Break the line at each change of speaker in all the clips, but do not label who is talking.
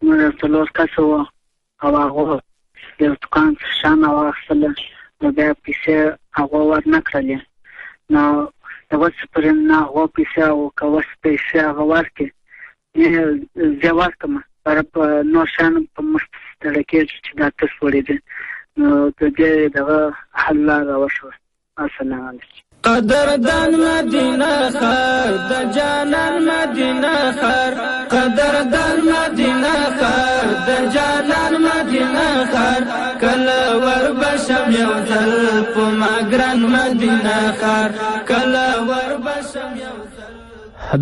موږ 4 کسه وو او هغه یو دوکان شان واخیستله، نو بیا پیسې هغه ورنه کړلې. نو یوه څه پرې نه هغه پیسې او که اوس پیسې هغه ورکړي زه ورکړم، بره په نور شیانو په مخ ستړی کېږي چې دا تس وړېدې. نو د دې دغه حل لاره وشوه. السلام علیکم.
قدردان مدینه خار د جانان مدینه خار، قدردان مدینه خار د جانان مدینه خار، کله وربشم یو ځل په ما ګران مدینه خار، کله وربشم یو ځل.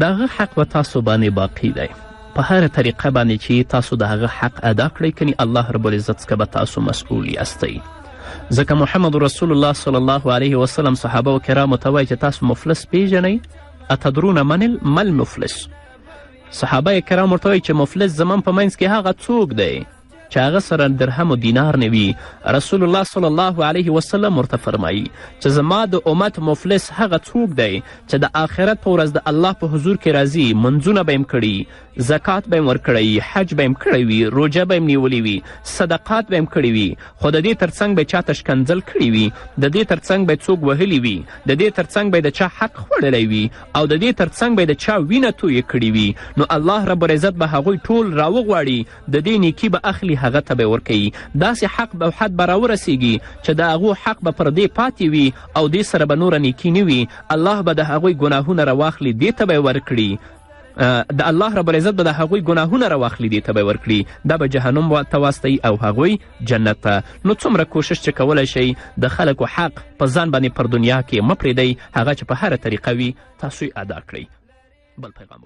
دغه حق به تاسو باندې باقی دی په هر طریقه باندې چې تاسو د هغه حق ادا کړئ، کنی الله رب العزت څخه به تاسو مسئول یاستئ. ځکه محمد رسول الله صلی الله علیه وسلم صحابه و کرامو ته وایي چې تاسو مفلس پیژنئ؟ اتدرون من المفلس؟ صحابه کرام ورته وایي چې مفلس زمون په منځ کې هغه څوک دی چې هغه سره درهم و دینار نه وي. رسول الله صلی الله علیه وسلم ورته فرمایي چې زما د امت مفلس هغه څوک دی چې د آخرت په ورځ د الله په حضور کې راځي، منځونه به یم کړي، زکات به یم ورکړی، حج به یم کړی وي، روژه به یم نیولی وي، صدقات به یم کړي وي، خو د دې ترڅنګ به چاته شکنځل کړي وي، د دې ترڅنګ به څوک وهلی وي، د دې ترڅنګ به د چا حق خوړلی وي، او د دې ترڅنګ به د چا وینه تویې کړي وي. نو الله رب العزت به هغوی ټول راوغواړي، د دې نیکي به اخلي، هغه ته به ورکوي. داسې حق به حد به راورسیږي چې د هغو حق به پر دې پاتې وي او دې سره به نوره نیکي نه وي. الله به د هغوی ګناهونه راواخلي، دې ته به یې ورکړي. د الله رب العزت به د هغوی ګناهونه راواخلي، دې ته به یې ورکړي. دا به جهنم ته واستوي او هغوی جنت ته. نو څومره کوشش چې کولی شئ د خلکو حق په ځان باندې پر دنیا کې مه پرېږدئ، هغه چې په هره طریقه وي تاسو یې ادا کړئ. بل پیغام